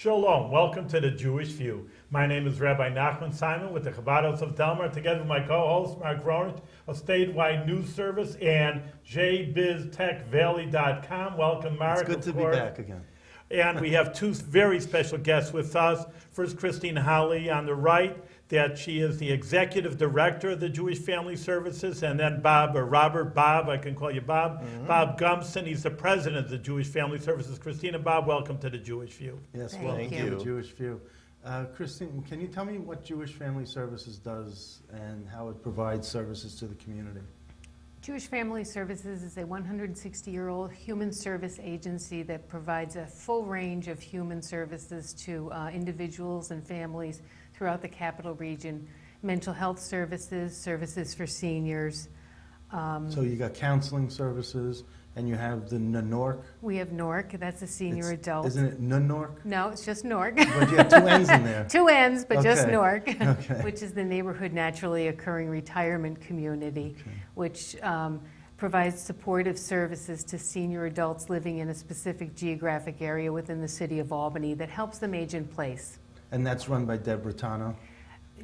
Shalom, welcome to the Jewish View. My name is Rabbi Nachman Simon with the Chabad of Delmar, together with my co-host Mark Ronich of Statewide News Service and jbiztechvalley.com. Welcome, Mark. It's good to be back again. And we have two very special guests with us. First, Christine Holle on the right, that she is the Executive Director of the Jewish Family Services, and then Bob, or Robert, Bob, I can call you Bob, Bob Gumson, he's the President of the Jewish Family Services. Christine and Bob, welcome to the Jewish View. Yes, Thank welcome you. to the Jewish View. Christine, can you tell me what Jewish Family Services does and how it provides services to the community? Jewish Family Services is a 160-year-old human service agency that provides a full range of human services to individuals and families throughout the capital region. Mental health services, services for seniors. So you got counseling services, and you have the NENY. We have NORC, that's a senior adult. Isn't it NENY? No, it's just NORC. But you have two N's in there. Two N's, but just Okay. NORC, Okay. which is the Neighborhood Naturally Occurring Retirement Community, which provides supportive services to senior adults living in a specific geographic area within the city of Albany that helps them age in place. And that's run by Deb Britano.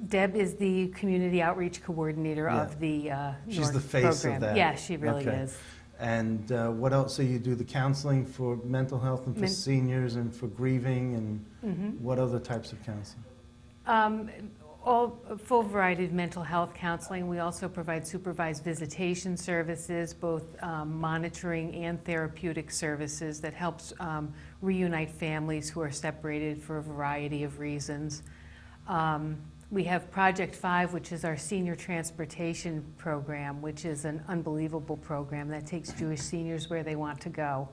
Deb is the community outreach coordinator of the She's the NORC face program. of that. Yeah, she really Okay. is. And what else? So you do the counseling for mental health and for seniors and for grieving, and what other types of counseling? A full variety of mental health counseling. We also provide supervised visitation services, both monitoring and therapeutic services that helps reunite families who are separated for a variety of reasons. We have Project 5, which is our senior transportation program, which is an unbelievable program that takes Jewish seniors where they want to go.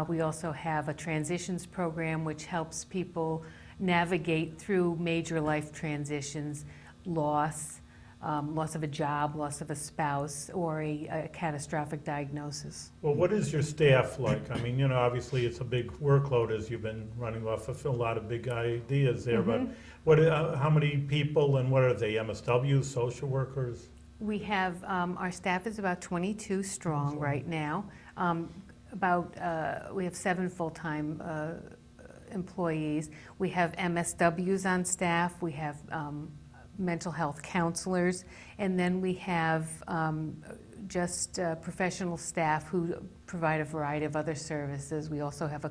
We also have a transitions program, which helps people navigate through major life transitions, loss of a job, loss of a spouse, or a catastrophic diagnosis. Well, what is your staff like? I mean, obviously it's a big workload as you've been running off of a lot of big ideas there, but how many people and what are they, MSWs, social workers? We have, our staff is about 22 strong right now. We have 7 full-time employees. We have MSWs on staff. We have mental health counselors, and then we have just professional staff who provide a variety of other services. We also have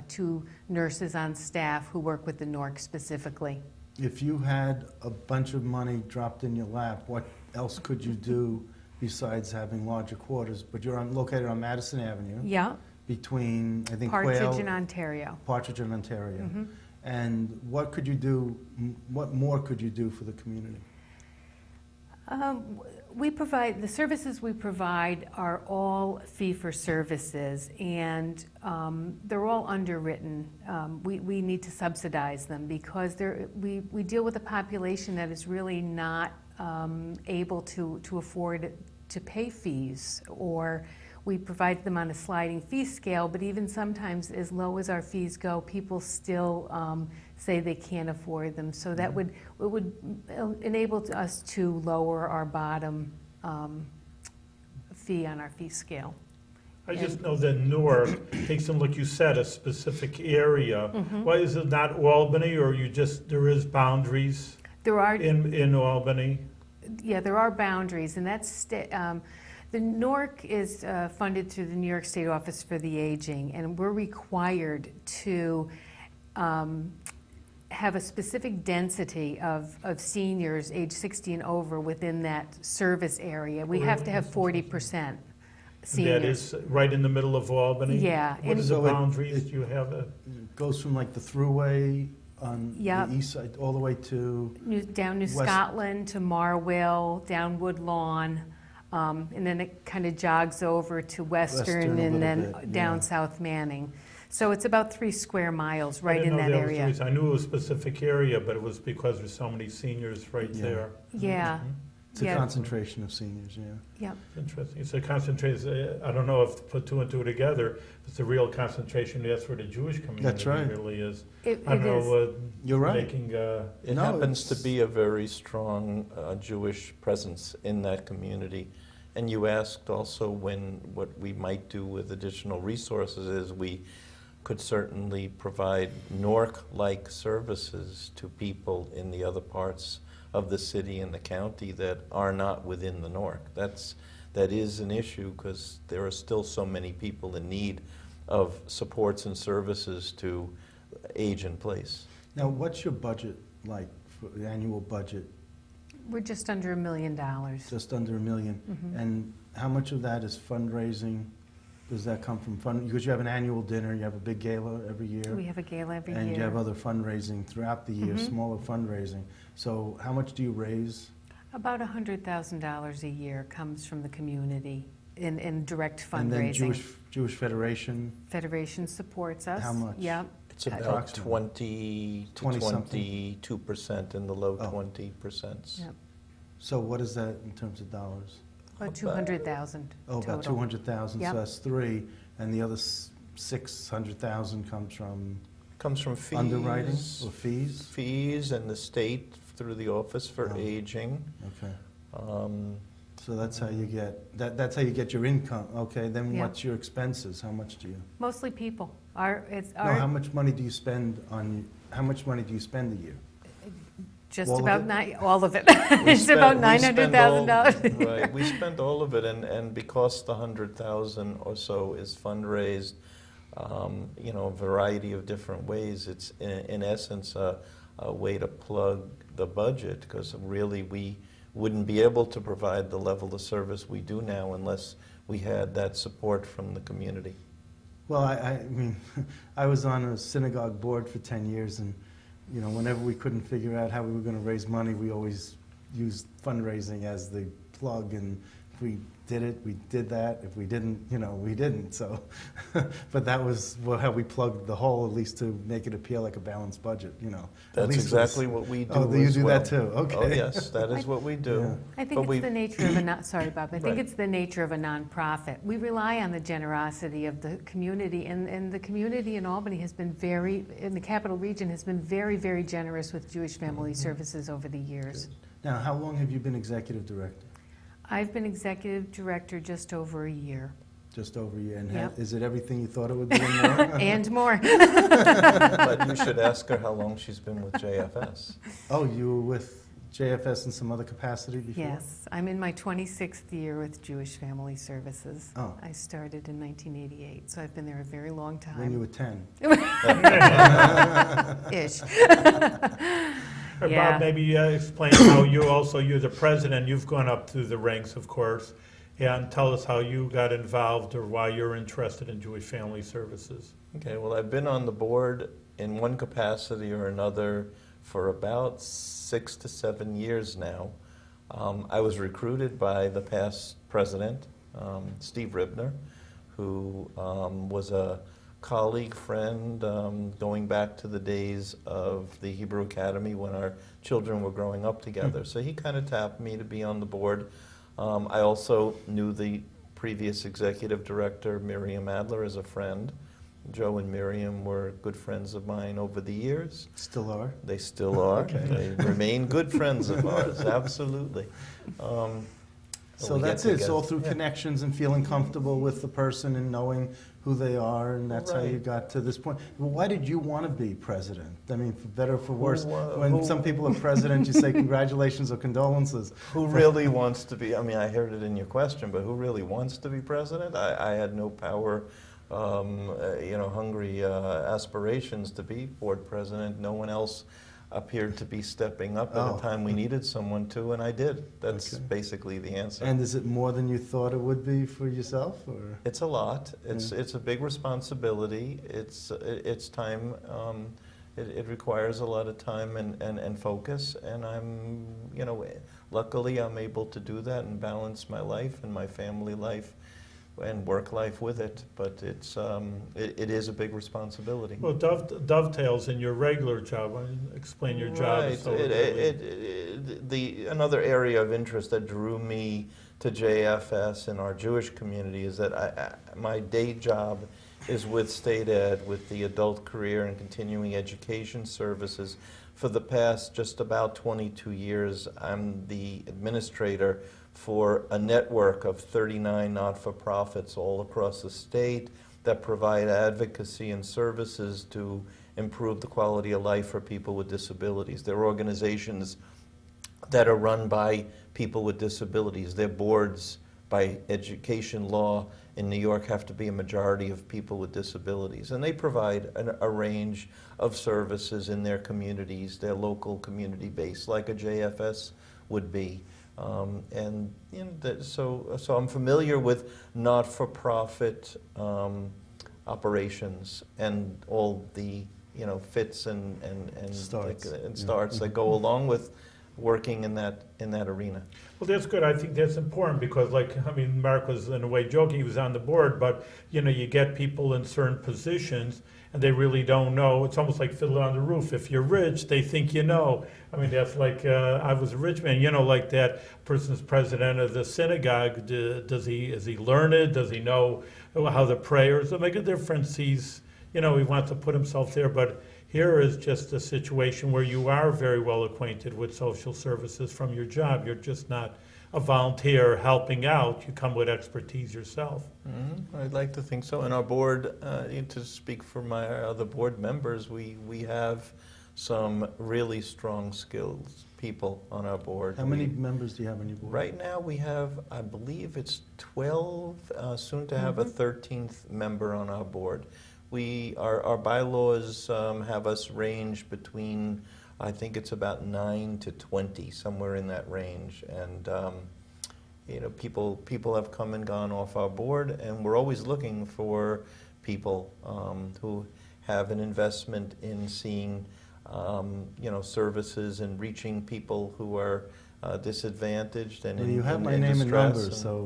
2 nurses on staff who work with the NORC specifically. If you had a bunch of money dropped in your lap, what else could you do besides having larger quarters? But you're located on Madison Avenue. Yeah. Between, I think, Partridge Quail, and Ontario. Partridge and Ontario. And what could you do, what more could you do for the community? The services we provide are all fee-for-services, and they're all underwritten. We need to subsidize them because we deal with a population that is really not able to afford to pay fees, or we provide them on a sliding fee scale, but even sometimes as low as our fees go, people still say they can't afford them. So that would enable us to lower our bottom fee on our fee scale. I just know that Newark takes in, like you said, a specific area. Why is it not Albany, or there is boundaries There are in Albany? Yeah, there are boundaries, and that's the NORC is funded through the New York State Office for the Aging, and we're required to have a specific density of seniors age 60 and over within that service area. We have to have 40% seniors. That is right in the middle of Albany? Yeah. What is the boundaries? Do you have a... It goes from like the Thruway on the east side all the way to... Down New Scotland to Marwell, down Woodlawn, and then it kind of jogs over to Western and then down South Manning. So it's about 3 square miles right in that area. I knew it was a specific area, but it was because there's so many seniors right there. Yeah. It's a concentration of seniors, Yep. Interesting. It's a concentration. I don't know if to put 2 and 2 together. It's a real concentration. That's where the Jewish community That's right. really is. It I don't know. You're right. Making, it happens to be a very strong Jewish presence in that community. And you asked also what we might do with additional resources is we could certainly provide Newark-like services to people in the other parts of the city and the county that are not within the Newark. That is an issue because there are still so many people in need of supports and services to age in place. Now, what's your budget like, for the annual budget? We're just under $1 million. Just under $1 million. And how much of that is fundraising? Does that come from because you have an annual dinner, you have a big gala every year? We have a gala every And year. you have other fundraising throughout the year, smaller fundraising. So how much do you raise? About $100,000 a year comes from the community in direct fundraising. And then Jewish Federation? Federation supports us. How much? Yep. It's about Approximately. 20 to 20-something? 22%, in the low Oh. 20%. Yep. So what is that in terms of dollars? About 200,000 Oh, about total. 200,000, Yep. so that's three, and the other 600,000 comes from Comes from fees. underwriting or fees? Fees and the state through the Office for Oh. Aging. Okay, Um, so that's how you get, that's how you get your income. Okay, then Yeah. what's your expenses? How much do you? Mostly people. No, how much money do you spend how much money do you spend a year? Just all of about it? all of it. we It's spend- about we spend $900,000. all- Right, we spend all of it, and because the 100,000 or so is fundraised, a variety of different ways, it's in essence a way to plug the budget, because really we wouldn't be able to provide the level of service we do now unless we had that support from the community. Well, I mean, I was on a synagogue board for 10 years, and whenever we couldn't figure out how we were going to raise money, we always used fundraising as the plug, and if we did it, we did that. If we didn't, we didn't. So, but that was how we plugged the hole, at least to make it appear like a balanced budget. At That's least exactly what we do. Oh, you as do well. that too? Okay. Oh, yes, that is what we do. Yeah. I think But it's we- the nature of a sorry, Bob. I think Right. it's the nature of a nonprofit. We rely on the generosity of the community, and the community in Albany has been in the capital region has been very, very generous with Jewish Family Services over the years. Now, how long have you been executive director? I've been executive director just over a year Just over a year. And Yep. is it everything you thought it would be? And more? and more. But you should ask her how long she's been with JFS. Oh, you were with JFS in some other capacity before? Yes, I'm in my 26th year with Jewish Family Services. Oh. I started in 1988, so I've been there a very long time. When you were 10. Ish. Or Yeah. Bob, maybe explain how you're the president, you've gone up through the ranks, of course, and tell us how you got involved or why you're interested in Jewish Family Services. Okay, well, I've been on the board in one capacity or another for about 6 to 7 years now. I was recruited by the past president, Steve Ribner, who was a colleague, friend, going back to the days of the Hebrew Academy when our children were growing up together. So he kind of tapped me to be on the board. I also knew the previous executive director, Miriam Adler, as a friend. Joe and Miriam were good friends of mine over the years. Still are? They still are. Okay. They remain good friends of ours, absolutely. So we get that's it. It's together. all through Yeah. connections and feeling comfortable with the person and knowing who they are, and that's how you Right. got to this point. Well, why did you want to be president? I mean, for better or for worse. When who- some people are president, you say congratulations or condolences. Who really wants to be, I mean, I heard it in your question, but who really wants to be president? I had no power, hungry aspirations to be board president. No one else appeared to be stepping up at Oh. a time we needed someone to, and I did. That's Okay. basically the answer. And is it more than you thought it would be for yourself, or? It's a lot. It's Yeah. it's a big responsibility. It's time. It requires a lot of time and focus. And luckily I'm able to do that and balance my life and my family life and work life with it. But it is a big responsibility. Well, dovetails in your regular job. Why don't you explain your job? Right. so that Another area of interest that drew me to JFS in our Jewish community is that my day job is with State Ed, with the Adult Career and Continuing Education Services. For the past just about 22 years, I'm the administrator for a network of 39 not-for-profits all across the state that provide advocacy and services to improve the quality of life for people with disabilities. They're organizations that are run by people with disabilities. Their boards, by education law in New York, have to be a majority of people with disabilities. And they provide a range of services in their communities, their local community base, like a JFS would be. And you know, so I'm familiar with not-for-profit operations and all the fits and Starts. starts that go along with working in that arena. Well, that's good. I think that's important because, Mark was in a way joking. He was on the board, but you get people in certain positions and they really don't know. It's almost like Fiddler on the Roof. If you're rich, they think you know. That's like I was a rich man. Like that person's president of the synagogue. Is he learned? Does he know how the prayers will make a difference? He wants to put himself there, but here is just a situation where you are very well acquainted with social services from your job. You're just not a volunteer helping out. You come with expertise yourself. I'd like to think so. And our board, to speak for my other board members, we have some really strong skills people on our board. How many members do you have on your board? Right now we have, I believe it's 12, soon to have a 13th member on our board. Our bylaws have us range between, I think it's about 9 to 20, somewhere in that range. And people have come and gone off our board, and we're always looking for people who have an investment in seeing services and reaching people who are disadvantaged and you have my in name and number, distress. so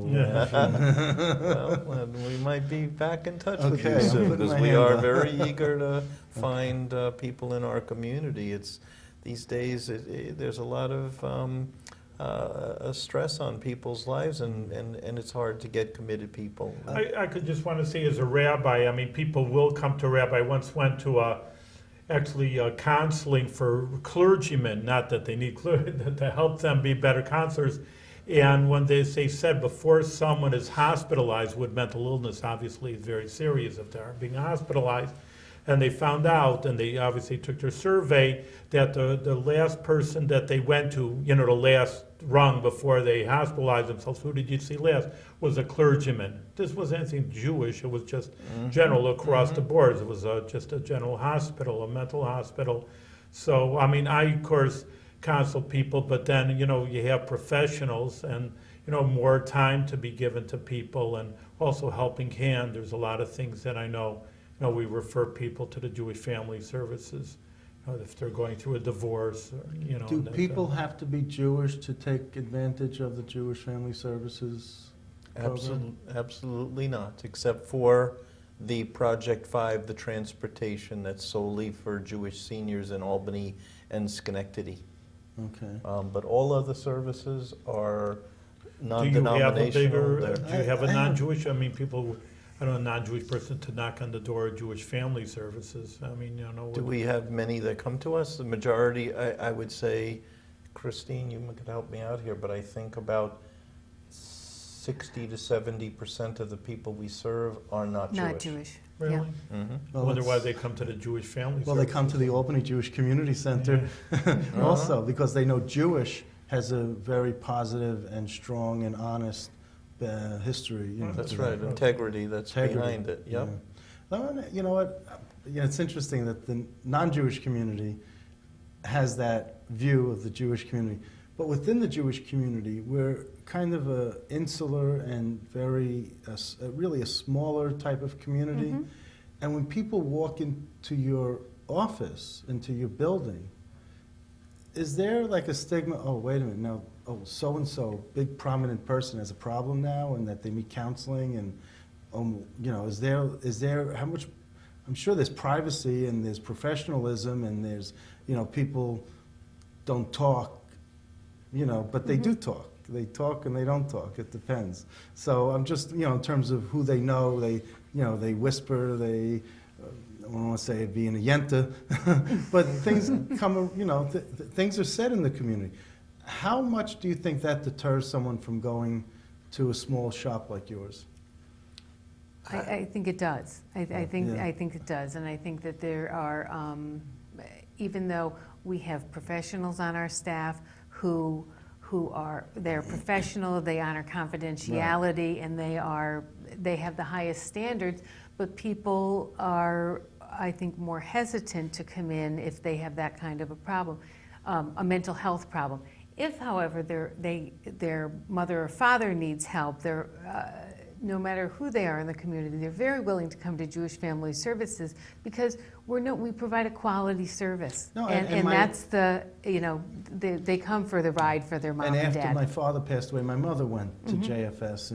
Well, we might be back in touch with you Okay, soon, I'm putting because my we hand are up. very eager to find people in our community. These days there's a lot of stress on people's lives, and it's hard to get committed people. I could just want to say, as a rabbi, people will come to rabbi. I once went to counseling for clergymen, not that they need to help them be better counselors. And when they said before someone is hospitalized with mental illness, obviously it's very serious if they are being hospitalized, and they found out, and they obviously took their survey, that the last person that they went to, the last rung before they hospitalized themselves, who did you see last, was a clergyman. This wasn't anything Jewish, it was just general across the board. It was just a general hospital, a mental hospital. So, I, of course, counsel people, but then, you have professionals and, more time to be given to people, and also helping hand. There's a lot of things that I know. We refer people to the Jewish Family Services if they're going through a divorce. Do people have to be Jewish to take advantage of the Jewish Family Services program? Absolutely not, except for the Project 5, the transportation that's solely for Jewish seniors in Albany and Schenectady. Okay. But all other services are Do you non-denominational. have a non-Jewish, people, I don't know, a non-Jewish person to knock on the door of Jewish Family Services? Do we have many that come to us? The majority, I would say, Christine, you could help me out here, but I think about 60 to 70% of the people we serve are not Jewish. Not Jewish. Really? Yeah. Mm-hmm. I wonder why they come to the Jewish Family Well, Services. they come to the Albany Jewish Community Center also, because they know Jewish has a very positive and strong and honest history. That's to right, that. integrity that's Integrity, behind it. Yep. Yeah. You know what? It's interesting that the non-Jewish community has that view of the Jewish community. But within the Jewish community, we're kind of a insular and really a smaller type of community. Mm-hmm. And when people walk into your office, into your building, is there like a stigma, oh, wait a minute, no, oh, so-and-so, big prominent person has a problem now, and that they need counseling, and, is there, how much, I'm sure there's privacy, and there's professionalism, and there's, people don't talk, but they do talk. They talk and they don't talk, it depends. So I'm just, in terms of who they know, they whisper, I don't want to say being a yenta, but things come, things are said in the community. How much do you think that deters someone from going to a small shop like yours? I think it does. I think Yeah. I think it does, and I think that there are, even though we have professionals on our staff who they're professional, they honor confidentiality, and they have the highest standards, but people are, I think, more hesitant to come in if they have that kind of a problem, a mental health problem. If, however, their mother or father needs help, no matter who they are in the community, they're very willing to come to Jewish Family Services because we provide a quality service. No, and my- that's they come for the ride for their mom and And dad. after my father passed away, my mother went to JFS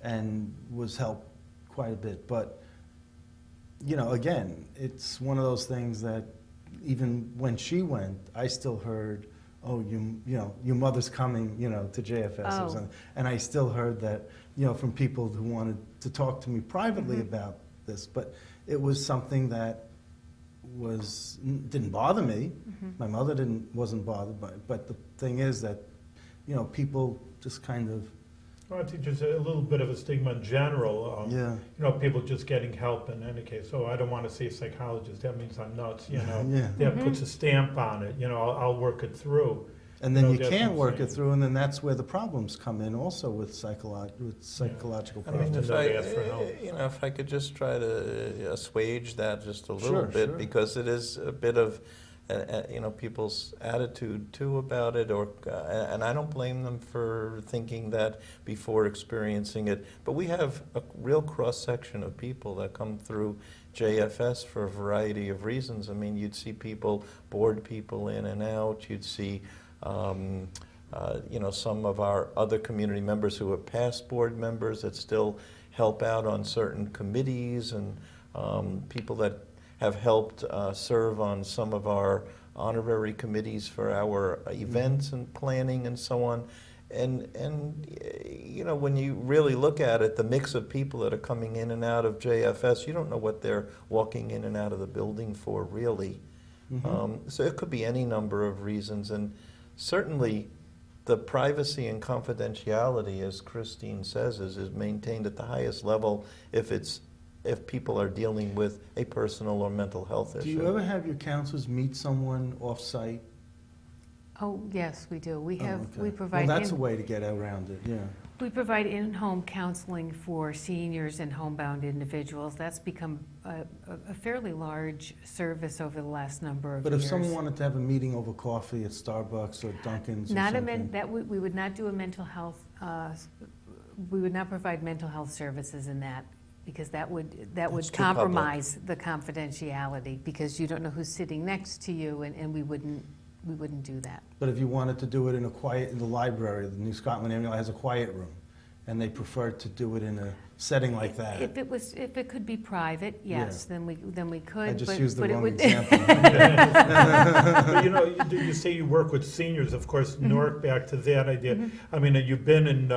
and was helped quite a bit. But, again, it's one of those things that even when she went, I still heard, oh, your mother's coming, to JFS. Or Oh. something. And I still heard that, from people who wanted to talk to me privately about this. But it was something that didn't bother me. My mother wasn't bothered by it. But the thing is that, people just kind of, Well, I think there's a little bit of a stigma in general. yeah. People just getting help in any case. So I don't want to say psychologist. That means I'm nuts. Yeah. That puts a stamp on it. I'll work it through. And then you that's can't what I'm work it saying. through, and then that's where the problems come in also with psychological I mean, problems. They ask for help. if I could just try to assuage that just a little Sure, bit, sure. because it is a bit of, people's attitude too about it, and I don't blame them for thinking that before experiencing it. But we have a real cross section of people that come through JFS for a variety of reasons. I mean, you'd see board people in and out. You'd see some of our other community members who are past board members that still help out on certain committees, and people that have helped serve on some of our honorary committees for our events and planning and so on. And when you really look at it, the mix of people that are coming in and out of JFS, you don't know what they're walking in and out of the building for, really. So it could be any number of reasons, and certainly the privacy and confidentiality, as Christine says, is maintained at the highest level if people are dealing with a personal or mental health issue. Do you ever have your counselors meet someone off-site? Oh, yes, we do. We Oh, have, okay. we provide. Well, that's a way to get around it, yeah. We provide in-home counseling for seniors and homebound individuals. That's become a fairly large service over the last number of But years. if someone wanted to have a meeting over coffee at Starbucks or Dunkin's or Not something? we would not do a mental health, we would not provide mental health services in that, because that would It's too compromise the confidentiality, because you don't know who's sitting next to you, and we wouldn't do that. But if you wanted to do it in the library, the New Scotland Annual has a quiet room, and they preferred to do it in a setting like that. If it could be private, yes, then we could. I just but- used the but it wrong would- example. But you say you work with seniors, of course, Newark, back to that idea. I mean, you've been in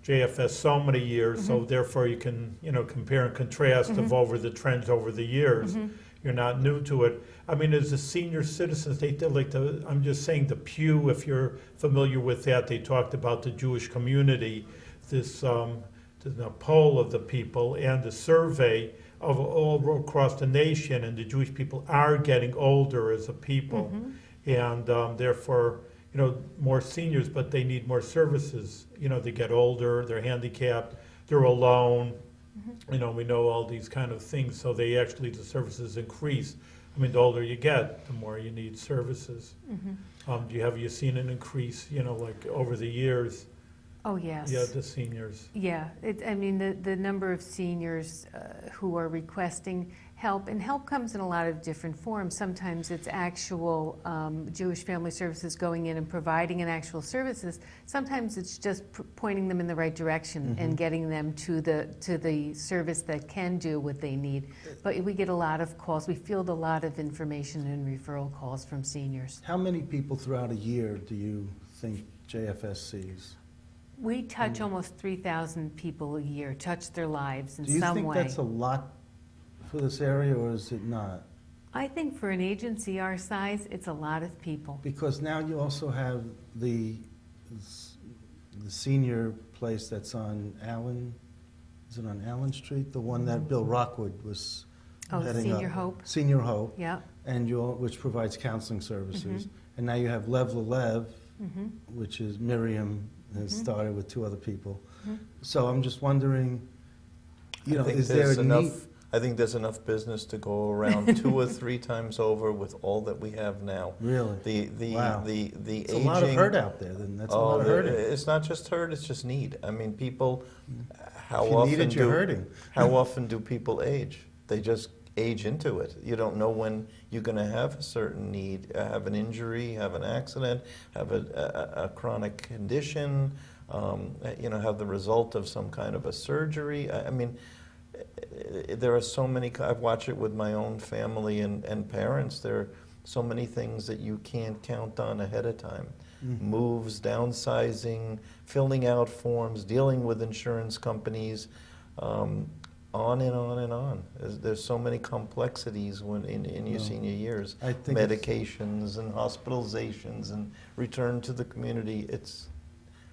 JFS so many years, so therefore you can, compare and contrast over the trends over the years. You're not new to it. I mean, as a senior citizens, they did I'm just saying the Pew, if you're familiar with that, they talked about the Jewish community, this poll of the people and the survey of all across the nation, and the Jewish people are getting older as a people, and therefore, more seniors, but they need more services. They get older, they're handicapped, they're alone. We know all these kind of things, so the services increase. I mean, the older you get, the more you need services. Have you seen an increase, like over the years? Oh, yes. Yeah, the seniors. Yeah, the number of seniors who are requesting help, and help comes in a lot of different forms. Sometimes it's actual Jewish Family Services going in and providing an actual services. Sometimes it's just pointing them in the right direction and getting them to the service that can do what they need. But we get a lot of calls. We field a lot of information and referral calls from seniors. How many people throughout a year do you think JFS sees? We touch almost 3,000 people a year, touch their lives in Do you some think way. that's a lot for this area, or is it not? I think for an agency our size, it's a lot of people. Because now you also have the senior place that's on Allen is it on Allen Street? The one that Bill Rockwood was Oh, heading Senior up. Hope. Senior Hope, Yeah. and which provides counseling services. Mhm. And now you have Lev Lelev, Mhm. which is Miriam has Mhm. started with 2 other people. Mhm. So I'm just wondering, I think is there there's a need? I think there's enough business to go around 2 or 3 times over with all that we have now. Really? The It's aging. a lot of hurt out there, then. That's a lot of hurting. It's not just hurt; it's just need. I mean, people. How If you often need it, do you're hurting. how often do people age? They just age into it. You don't know when you're going to have a certain need, have an injury, have an accident, have a chronic condition, have the result of some kind of a surgery. I mean, there are so many, I've watched it with my own family and parents, there are so many things that you can't count on ahead of time. Moves, downsizing, filling out forms, dealing with insurance companies, on and on and on. There's so many complexities in your senior years. I think Medications and hospitalizations and return to the community.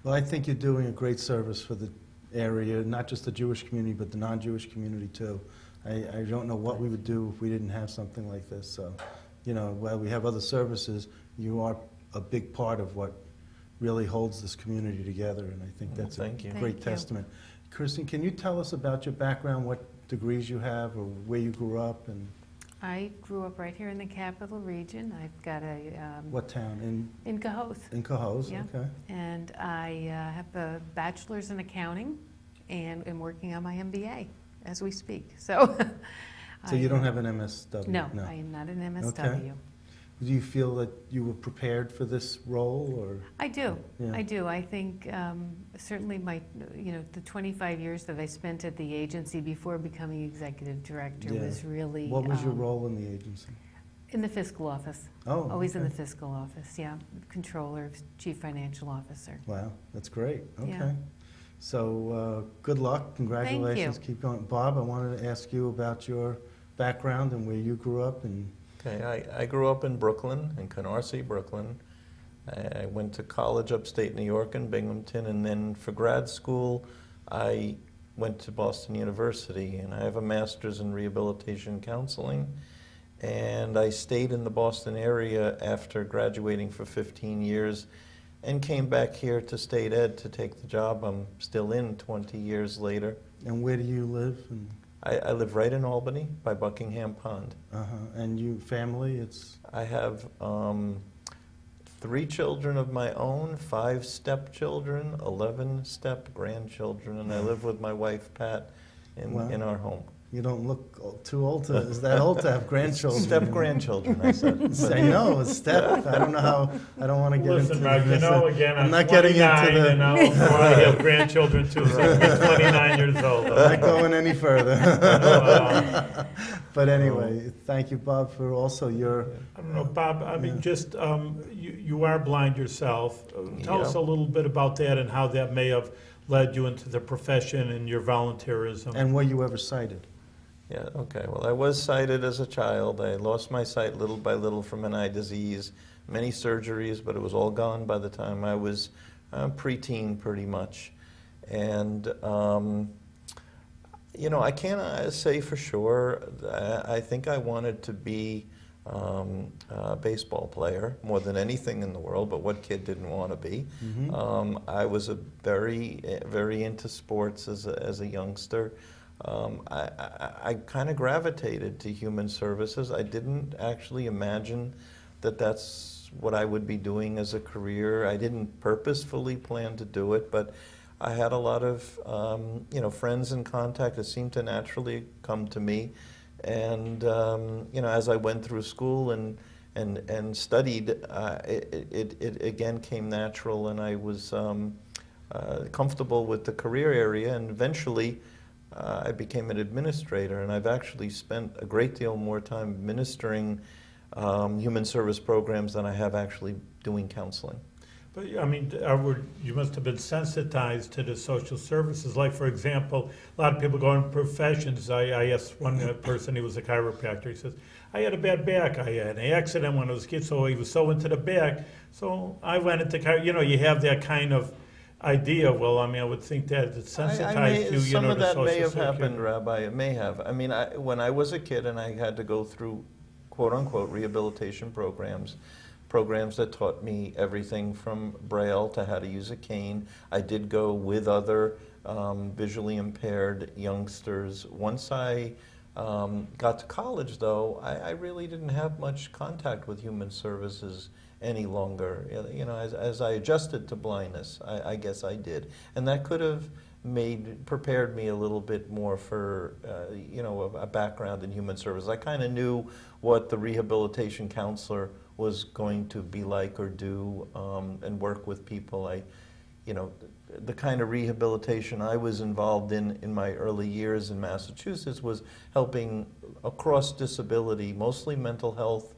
Well, I think you're doing a great service for the area, not just the Jewish community, but the non-Jewish community too. I don't know what we would do if we didn't have something like this. So, while we have other services, you are a big part of what really holds this community together, and I think that's Thank you. a Thank great you. testament. Kristen, can you tell us about your background, what degrees you have, or where you grew up, and I grew up right here in the Capital Region. I've got what town? in Cohoes. In Cohoes, Yeah. okay. And I have a bachelor's in accounting and am working on my MBA as we speak. So, So you don't have an MSW? No, I am not an MSW. Do you feel that you were prepared for this role, or? I do. Yeah. I do. I think certainly the 25 years that I spent at the agency before becoming executive director Yeah. was really. What was your role in the agency? In the fiscal office. Oh, Always in okay. the fiscal office, yeah. Controller, chief financial officer. Wow, that's great. Okay. Yeah. So good luck. Congratulations. Keep going. Bob, I wanted to ask you about your background and where you grew up. And Okay, I grew up in Brooklyn, in Canarsie, Brooklyn. I went to college upstate New York in Binghamton, and then for grad school, I went to Boston University, and I have a master's in rehabilitation counseling. And I stayed in the Boston area after graduating for 15 years and came back here to state ed to take the job I'm still in 20 years later. where do you live? And I live right in Albany by Buckingham Pond. and you family? It's I have 3 children of my own, 5 stepchildren, 11 step-grandchildren, and I live with my wife, Pat, Wow. in our home. you don't look too old to. Is that old to have grandchildren? Step-grandchildren, I said. I know, a step. I don't know how. I don't want to get Listen, into Mark, this. again, I'm I'm not getting 29 into the. and now I have grandchildren too, so I'm 29 years old. I'm not going any further. Uh, But anyway, thank you, Bob, for also your. I don't know, Bob, I mean, Yeah. just, you are blind yourself. Tell us Yeah. a little bit about that and how that may have led you into the profession and your volunteerism. And were you ever sighted? Yeah, okay. Well, I was sighted as a child. I lost my sight little by little from an eye disease, many surgeries, but it was all gone by the time I was preteen, pretty much. And, I can't say for sure. I think I wanted to be a baseball player more than anything in the world, but what kid didn't want to be? I was very into sports as a youngster. I kind of gravitated to human services. I didn't actually imagine that that's what I would be doing as a career. I didn't purposefully plan to do it, but I had a lot of friends in contact that seemed to naturally come to me. And as I went through school and studied, it again came natural, and I was comfortable with the career area, and eventually I became an administrator, and I've actually spent a great deal more time administering human service programs than I have actually doing counseling. But, I mean, you must have been sensitized to the social services. Like, for example, a lot of people go in professions. I asked one person, he was a chiropractor, he says, I had a bad back. I had an accident when I was a kid, so he was so into the back. So I went into you have that kind of idea. Well, I mean, I would think that it sensitized you, some of to that Social may have Security. happened, Rabbi. It may have. I mean, when I was a kid and I had to go through quote-unquote rehabilitation programs that taught me everything from Braille to how to use a cane. I did go with other visually impaired youngsters. Once I got to college, though, I really didn't have much contact with human services any longer. As I adjusted to blindness, I guess I did. And that could have prepared me a little bit more for, a background in human services. I kind of knew what the rehabilitation counselor was going to be like or do and work with people. The kind of rehabilitation I was involved in my early years in Massachusetts was helping across disability, mostly mental health,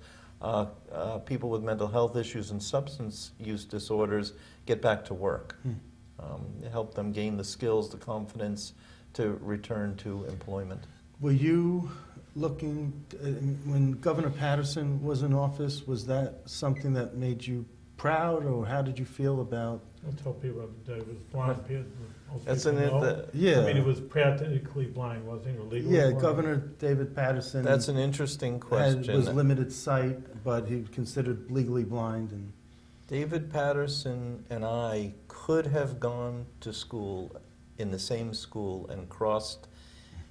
people with mental health issues and substance use disorders get back to work. Help them gain the skills, the confidence to return to employment. Were you looking, when Governor Patterson was in office, was that something that made you proud, or how did you feel about? I'll tell people that it was blind. That's Yeah. I mean, he was practically blind, wasn't he, or legally Yeah, blind? Governor David Patterson. That's an interesting question. Was limited sight, but he considered legally blind. And David Patterson and I could have gone to school in the same school and crossed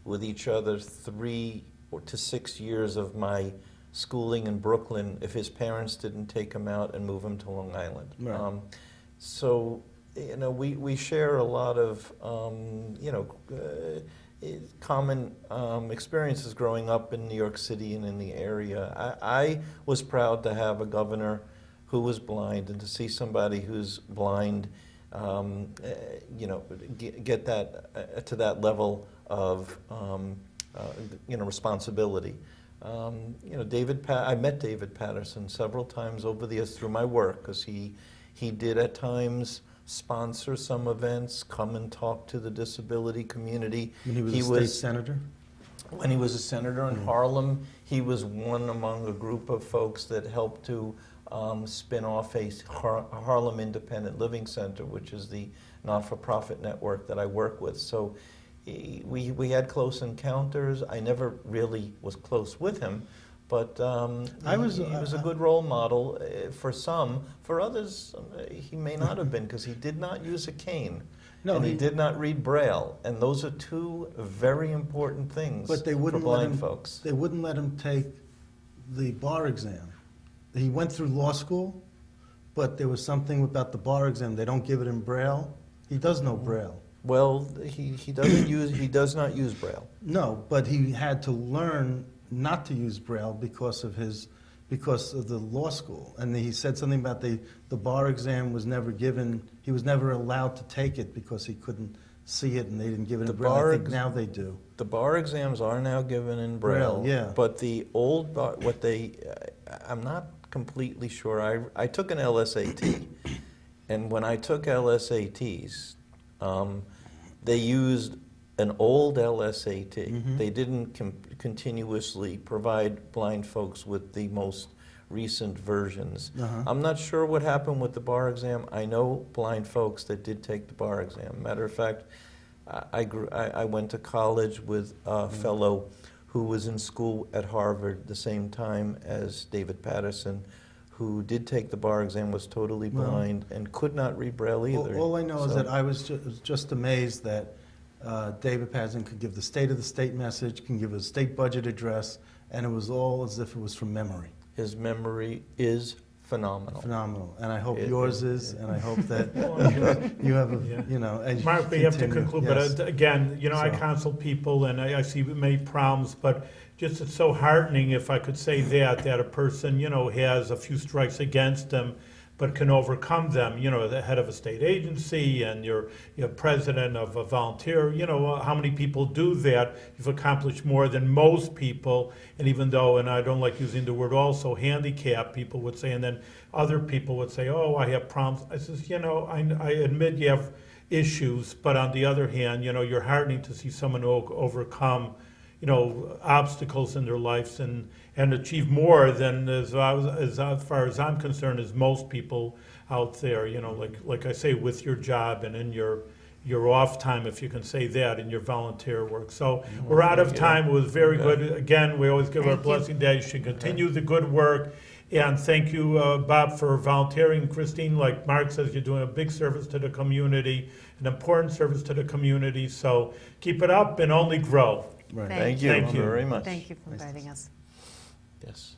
with each other 3 to 6 years of my schooling in Brooklyn if his parents didn't take him out and move him to Long Island. Right. So, we share a lot of, common experiences growing up in New York City and in the area. I was proud to have a governor who was blind, and to see somebody who's blind, get that to that level of, responsibility. I met David Patterson several times over the years through my work, because he did at times sponsor some events, come and talk to the disability community. when he was a state senator? When he was a senator in Harlem, he was one among a group of folks that helped to spin off a Harlem Independent Living Center, which is the not-for-profit network that I work with. So we had close encounters. I never really was close with him, but he was a good role model for some. For others, he may not have been, because he did not use a cane. No, and he did not read Braille, and those are two very important things But they wouldn't for blind let him, folks. They wouldn't let him take the bar exam. He went through law school, but there was something about the bar exam. They don't give it in Braille. He does know Braille. Well, he does not use Braille. No, but he had to learn not to use Braille because of the law school. And he said something about the bar exam was never given. He was never allowed to take it because he couldn't see it, and they didn't give it in Braille. I think now they do. The bar exams are now given in Braille. Yeah. But the old bar, I'm not completely sure. I took an LSAT, and when I took LSATs, they used an old LSAT. Mm-hmm. They didn't continuously provide blind folks with the most recent versions. Uh-huh. I'm not sure what happened with the bar exam. I know blind folks that did take the bar exam. Matter of fact, I went to college with a fellow who was in school at Harvard the same time as David Patterson, who did take the bar exam, was totally blind, and could not read Braille either. All I know is that I was just amazed that David Patterson could give the State of the State message, can give a state budget address, and it was all as if it was from memory. His memory is phenomenal. Phenomenal. And I hope yours is, and I hope that you have as you Mark, we have to continue. conclude, Yes. but again, I So. counsel people, and I see many problems, but just it's so heartening, if I could say that a person, has a few strikes against them, but can overcome them. The head of a state agency, and you're president of a volunteer. How many people do that? You've accomplished more than most people. And even though, and I don't like using the word also, handicapped, people would say, and then other people would say, oh, I have problems. I says, I admit you have issues, but on the other hand, you're heartening to see someone overcome obstacles in their lives and achieve more than, as far as I'm concerned, as most people out there, you know, like I say, with your job and in your off time, if you can say that, in your volunteer work. So we're out of time. It was very good. Again, we always give our Thank you. blessing that you should continue the good work. And thank you, Bob, for volunteering. Christine, like Mark says, you're doing a big service to the community, an important service to the community. So keep it up and only grow. Right. Thank you Thank you. very much. Thank you for inviting us. Yes.